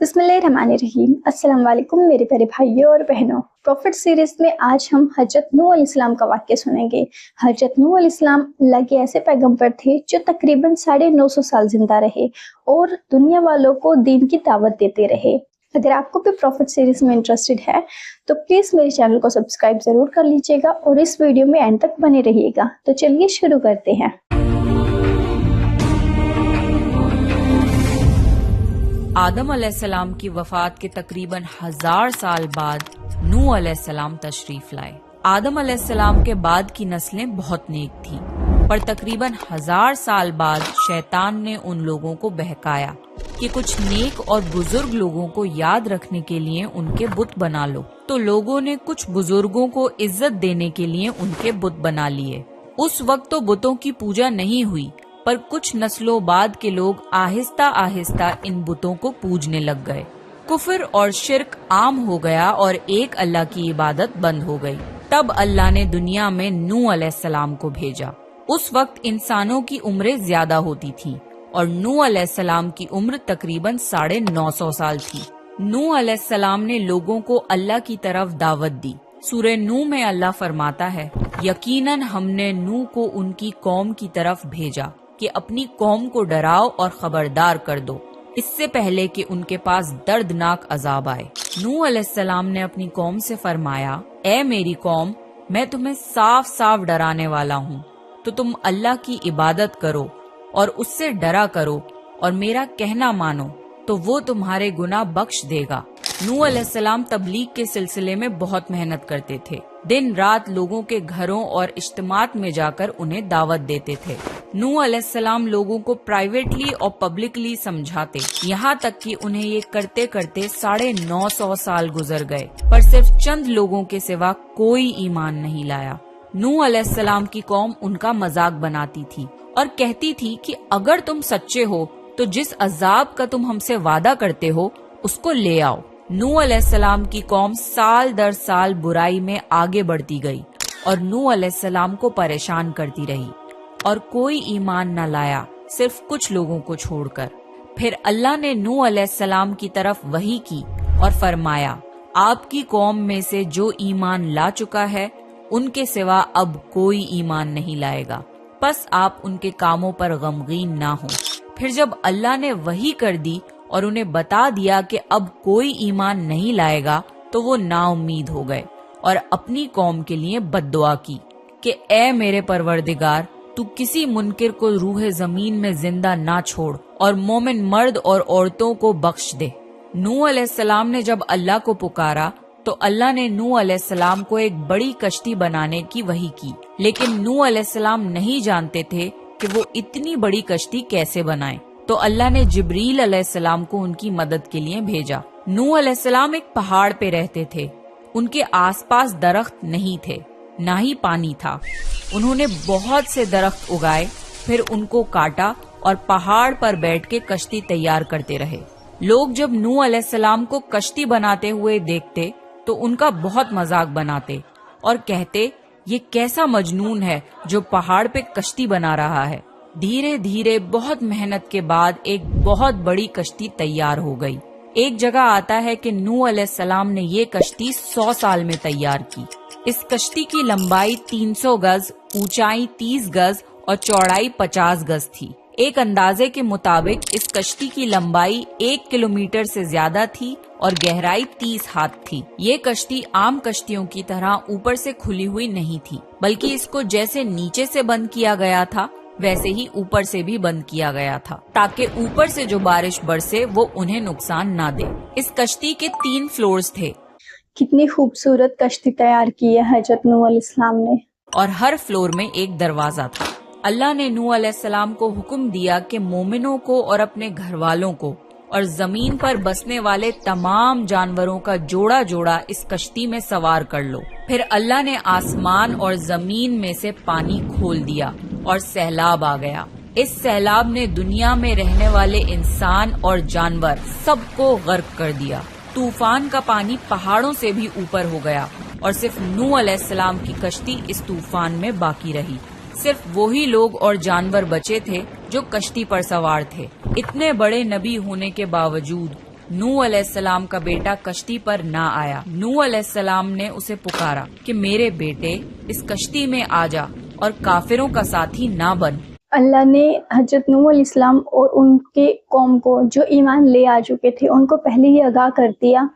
बिस्मिल्लाहिर्रहमानिर्रहीम। अस्सलाम वालेकुम मेरे प्यारे भाइयों और बहनों। प्रॉफिट सीरीज में आज हम हजरत नूह अलैहिस्सलाम का वाक़या सुनेंगे। हजरत नूह अलैहिस्सलाम अल्लाह के ऐसे पैगंबर थे जो तकरीबन 950 साल जिंदा रहे और दुनिया वालों को दीन की दावत देते रहे। अगर आपको भी प्रॉफिट सीरीज में इंटरेस्टेड है तो प्लीज़ मेरे चैनल को सब्सक्राइब ज़रूर कर लीजिएगा और इस वीडियो में एंड तक बने रहिएगा। तो चलिए शुरू करते हैं। आदम अलैहिस्सलाम की वफात के तकरीबन 1000 साल बाद नूह अलैहिस्सलाम तशरीफ लाए। आदम अलैहिस्सलाम के बाद की नस्लें बहुत नेक थीं, पर तकरीबन 1000 साल बाद शैतान ने उन लोगों को बहकाया कि कुछ नेक और बुजुर्ग लोगों को याद रखने के लिए उनके बुत बना लो। तो लोगों ने कुछ बुजुर्गों को इज्जत देने के लिए उनके बुत बना लिए। उस वक्त तो बुतों की पूजा नहीं हुई, पर कुछ नस्लों बाद के लोग आहिस्ता आहिस्ता इन बुतों को पूजने लग गए। कुफ्र और शिर्क आम हो गया और एक अल्लाह की इबादत बंद हो गई। तब अल्लाह ने दुनिया में नूह अलैहिस्सलाम को भेजा। उस वक्त इंसानों की उम्रें ज्यादा होती थीं और नूह अलैहिस्सलाम की उम्र तकरीबन 950 साल थी। नूह अलैहिस्सलाम ने लोगों को अल्लाह की तरफ दावत दी। सूरह नूह में अल्लाह फरमाता है, यकीनन हमने नूह को उनकी कौम की तरफ भेजा कि अपनी कौम को डराओ और खबरदार कर दो, इससे पहले कि उनके पास दर्दनाक अजाब आए। नूह अलैहिस्सलाम ने अपनी कौम से फरमाया, ए मेरी कौम, मैं तुम्हें साफ साफ डराने वाला हूँ, तो तुम अल्लाह की इबादत करो और उससे डरा करो और मेरा कहना मानो, तो वो तुम्हारे गुनाह बख्श देगा। नूह अलैहिस्सलाम तबलीग के सिलसिले में बहुत मेहनत करते थे। दिन रात लोगों के घरों और इज्तिमात में जाकर उन्हें दावत देते थे। नूह अलैहिस्सलाम लोगों को प्राइवेटली और पब्लिकली समझाते, यहाँ तक कि उन्हें ये करते करते 950 साल गुजर गए, पर सिर्फ चंद लोगों के सिवा कोई ईमान नहीं लाया। नूह अलैहिस्सलाम की कौम उनका मजाक बनाती थी और कहती थी कि अगर तुम सच्चे हो तो जिस अजाब का तुम हमसे वादा करते हो उसको ले आओ। नूह अलैहिस्सलाम की कौम साल दर साल बुराई में आगे बढ़ती गई और नूह अलैहिस्सलाम को परेशान करती रही और कोई ईमान न लाया, सिर्फ कुछ लोगों को छोड़कर। फिर अल्लाह ने नूह अलैहिस्सलाम की तरफ वही की और फरमाया, आपकी कौम में से जो ईमान ला चुका है उनके सिवा अब कोई ईमान नहीं लाएगा, बस आप उनके कामों पर गमगीन ना हो। फिर जब अल्लाह ने वही कर दी और उन्हें बता दिया कि अब कोई ईमान नहीं लाएगा, तो वो नाउम्मीद हो गए और अपनी कौम के लिए बद्दुआ की कि ए मेरे परवरदिगार, तू किसी मुनकिर को रूह जमीन में जिंदा ना छोड़ और मोमिन मर्द और औरतों को बख्श दे। नूह अलैहिस्सलाम ने जब अल्लाह को पुकारा तो अल्लाह ने नूह अलैहिस्सलाम को एक बड़ी कश्ती बनाने की वही की, लेकिन नूह अलैहिस्सलाम नहीं जानते थे कि वो इतनी बड़ी कश्ती कैसे बनाएं। तो अल्लाह ने जिब्रील अलैहिस्सलाम को उनकी मदद के लिए भेजा। नूह अलैहिस्सलाम एक पहाड़ पे रहते थे। उनके आसपास दरख्त नहीं थे, ना ही पानी था। उन्होंने बहुत से दरख्त उगाए, फिर उनको काटा और पहाड़ पर बैठ के कश्ती तैयार करते रहे। लोग जब नूह अलैहिस्सलाम को कश्ती बनाते हुए देखते तो उनका बहुत मजाक बनाते और कहते, ये कैसा मजनून है जो पहाड़ पे कश्ती बना रहा है। धीरे धीरे बहुत मेहनत के बाद एक बहुत बड़ी कश्ती तैयार हो गई। एक जगह आता है कि नूह अलैहिस्सलाम ने ये कश्ती 100 साल में तैयार की। इस कश्ती की लंबाई 300 गज, ऊंचाई 30 गज और चौड़ाई 50 गज थी। एक अंदाजे के मुताबिक इस कश्ती की लंबाई 1 किलोमीटर से ज्यादा थी और गहराई 30 हाथ थी। ये कश्ती आम कश्तियों की तरह ऊपर से खुली हुई नहीं थी, बल्कि इसको जैसे नीचे से बंद किया गया था वैसे ही ऊपर से भी बंद किया गया था, ताकि ऊपर से जो बारिश बरसे वो उन्हें नुकसान ना दे। इस कश्ती के 3 फ्लोर्स थे। कितनी खूबसूरत कश्ती तैयार की है हजरत नूह अलैहिस्सलाम ने। और हर फ्लोर में एक दरवाजा था। अल्लाह ने नूह अलैहिस्सलाम को हुक्म दिया कि मोमिनों को और अपने घर वालों को और जमीन पर बसने वाले तमाम जानवरों का जोड़ा जोड़ा इस कश्ती में सवार कर लो। फिर अल्लाह ने आसमान और जमीन में से पानी खोल दिया और सैलाब आ गया। इस सैलाब ने दुनिया में रहने वाले इंसान और जानवर सबको गर्क कर दिया। तूफान का पानी पहाड़ों से भी ऊपर हो गया और सिर्फ नूह अलैहिस्सलाम की कश्ती इस तूफान में बाकी रही। सिर्फ वही लोग और जानवर बचे थे जो कश्ती पर सवार थे। इतने बड़े नबी होने के बावजूद नूह अलैहिस्सलाम का बेटा कश्ती पर ना आया। नूह अलैहिस्सलाम ने उसे पुकारा कि मेरे बेटे इस कश्ती में आ जा और काफिरों का साथी ना बन। अल्लाह ने हजरत नूह अलैहिस्सलाम और उनके कौम को जो ईमान ले आ चुके थे उनको पहले ही आगाह कर दिया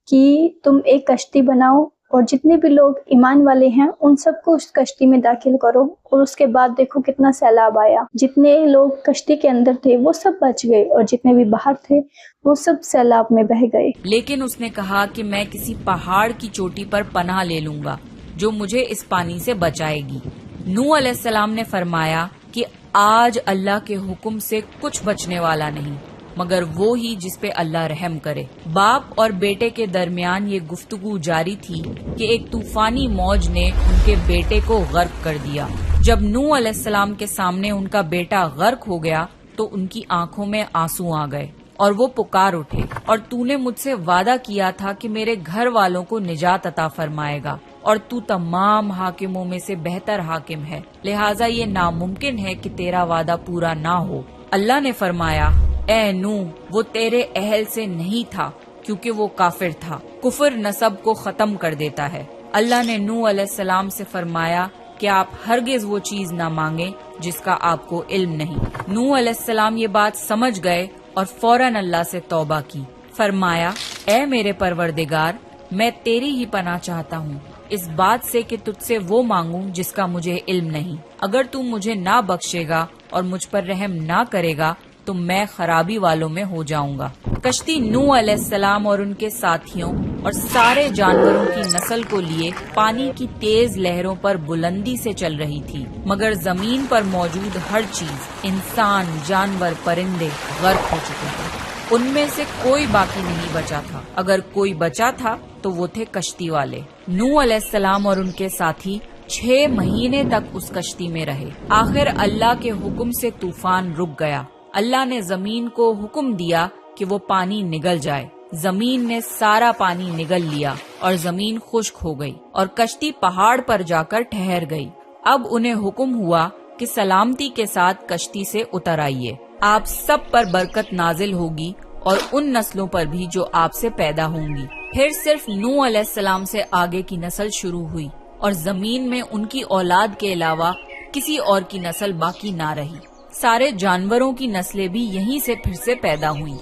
कि तुम एक कश्ती बनाओ और जितने भी लोग ईमान वाले हैं उन सबको उस कश्ती में दाखिल करो। और उसके बाद देखो कितना सैलाब आया, जितने लोग कश्ती के अंदर थे वो सब बच गए और जितने भी बाहर थे वो सब सैलाब में बह गए। लेकिन उसने कहा कि मैं किसी पहाड़ की चोटी पर पनाह ले लूंगा जो मुझे इस पानी से बचाएगी। नूह अलैहिस्सलाम ने फरमाया कि आज अल्लाह के हुक्म से कुछ बचने वाला नहीं मगर वो ही जिस पे अल्लाह रहम करे। बाप और बेटे के दरमियान ये गुफ्तगू जारी थी कि एक तूफानी मौज ने उनके बेटे को गर्क कर दिया। जब नूह अलैहिस्सलाम के सामने उनका बेटा गर्क हो गया तो उनकी आंखों में आंसू आ गए और वो पुकार उठे, और तूने मुझसे वादा किया था कि मेरे घर वालों को निजात अता फरमाएगा और तू तमाम हाकिमों में से बेहतर हाकिम है, लिहाजा ये नामुमकिन है कि तेरा वादा पूरा ना हो। अल्लाह ने फरमाया, ए नूह, वो तेरे अहल से नहीं था क्योंकि वो काफिर था। कुफर नसब को खत्म कर देता है। अल्लाह ने नूह अलैहिस्सलाम से फरमाया कि आप हरगिज वो चीज ना मांगे जिसका आपको इल्म नहीं। नूह अलैहिस्सलाम ये बात समझ गए और फौरन अल्लाह से तौबा की। फरमाया, ए मेरे परवरदिगार, मैं तेरी ही पनाह चाहता हूँ इस बात से कि तुझसे वो मांगूं जिसका मुझे इल्म नहीं। अगर तू मुझे ना बख्शेगा और मुझ पर रहम ना करेगा तो मैं खराबी वालों में हो जाऊंगा। कश्ती नूह अलैहिस्सलाम और उनके साथियों और सारे जानवरों की नस्ल को लिए पानी की तेज लहरों पर बुलंदी से चल रही थी, मगर जमीन पर मौजूद हर चीज, इंसान, जानवर, परिंदे गर्क हो चुके थे। उनमें से कोई बाकी नहीं बचा था। अगर कोई बचा था तो वो थे कश्ती वाले। नूह अलैहिस्सलाम और उनके साथी 6 महीने तक उस कश्ती में रहे। आखिर अल्लाह के हुक्म से तूफान रुक गया। अल्लाह ने जमीन को हुक्म दिया कि वो पानी निगल जाए। जमीन ने सारा पानी निगल लिया और जमीन खुश्क हो गई और कश्ती पहाड़ पर जाकर ठहर गई। अब उन्हें हुक्म हुआ कि सलामती के साथ कश्ती से उतर आइए, आप सब पर बरकत नाजिल होगी और उन नस्लों पर भी जो आपसे पैदा होंगी। फिर सिर्फ नूह अलैहिस्सलाम से आगे की नस्ल शुरू हुई और जमीन में उनकी औलाद के अलावा किसी और की नस्ल बाकी ना रही। सारे जानवरों की नस्लें भी यहीं से फिर से पैदा हुई।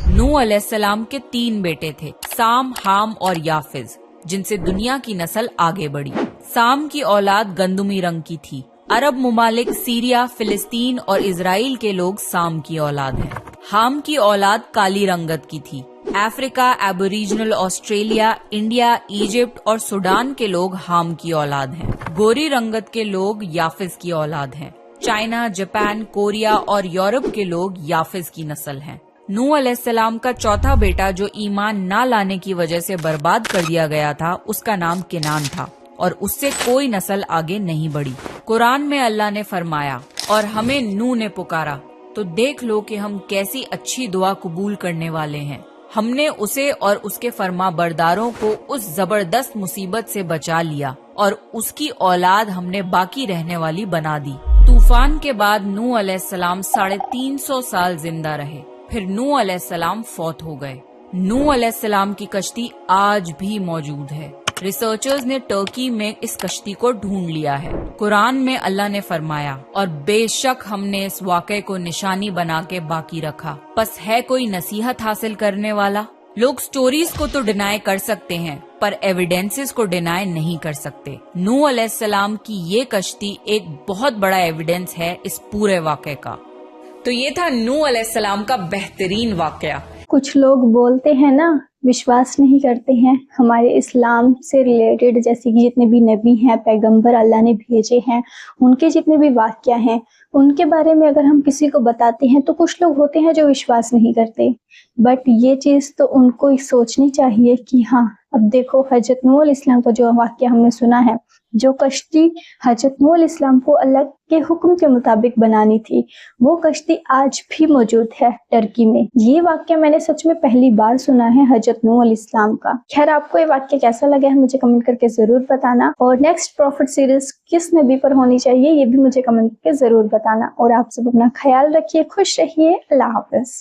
नूह अलैहिस्सलाम के 3 बेटे थे, साम, हाम और याफिज, जिनसे दुनिया की नस्ल आगे बढ़ी। साम की औलाद गंदुमी रंग की थी। अरब मुमालिक सीरिया, फिलिस्तीन और इजराइल के लोग साम की औलाद हैं। हाम की औलाद काली रंगत की थी। Africa, aboriginal Australia, India, Egypt और सूडान के लोग हाम की औलाद हैं। गोरी रंगत के लोग याफिज की औलाद हैं। चाइना, जापान, कोरिया और यूरोप के लोग याफिज की नस्ल हैं। नूह अलैहिस्सलाम का चौथा बेटा जो ईमान ना लाने की वजह से बर्बाद कर दिया गया था, उसका नाम किनान था और उससे कोई नस्ल आगे नहीं बढ़ी। कुरान में अल्लाह ने फरमाया, और हमें नूह ने पुकारा तो देख लो कि हम कैसी अच्छी दुआ कबूल करने वाले हैं। हमने उसे और उसके फरमा बरदारों को उस जबरदस्त मुसीबत से बचा लिया और उसकी औलाद हमने बाकी रहने वाली बना दी। तूफान के बाद नूह अलैहिस्सलाम 350 साल जिंदा रहे। फिर नूह अलैहिस्सलाम फौत हो गए। नूह अलैहिस्सलाम की कश्ती आज भी मौजूद है। रिसर्चर्स ने टर्की में इस कश्ती को ढूंढ लिया है। कुरान में अल्लाह ने फरमाया, और बेशक हमने इस वाक़े को निशानी बना के बाकी रखा, बस है कोई नसीहत हासिल करने वाला। लोग स्टोरीज को तो डिनाई कर सकते हैं पर एविडेंसेस को डिनाई नहीं कर सकते। नूह अलैहिस्सलाम की ये कश्ती एक बहुत बड़ा एविडेंस है इस पूरे वाक़े का। तो ये था नूह अलैहिस्सलाम का बेहतरीन वाक़या। कुछ लोग बोलते हैं ना, विश्वास नहीं करते हैं हमारे इस्लाम से रिलेटेड, जैसे कि जितने भी नबी हैं, पैगंबर अल्लाह ने भेजे हैं, उनके जितने भी वाक़या हैं, उनके बारे में अगर हम किसी को बताते हैं तो कुछ लोग होते हैं जो विश्वास नहीं करते। बट ये चीज़ तो उनको सोचनी चाहिए कि हाँ, अब देखो हजरत नूह अलैहिस्सलाम का जो वाक़या हमने सुना है, जो कश्ती हजरत नूह अलैहिस्सलाम को अल्लाह के हुक्म के मुताबिक बनानी थी, वो कश्ती आज भी मौजूद है टर्की में। ये वाक़या मैंने सच में पहली बार सुना है हजरत नूह अलैहिस्सलाम का। खैर, आपको ये वाक़या कैसा लगा है मुझे कमेंट करके जरूर बताना, और नेक्स्ट प्रॉफिट सीरीज किस नबी पर होनी चाहिए ये भी मुझे कमेंट करके जरूर बताना। और आप सब अपना ख्याल रखिए, खुश रहिए, अल्लाह हाफ़िज़।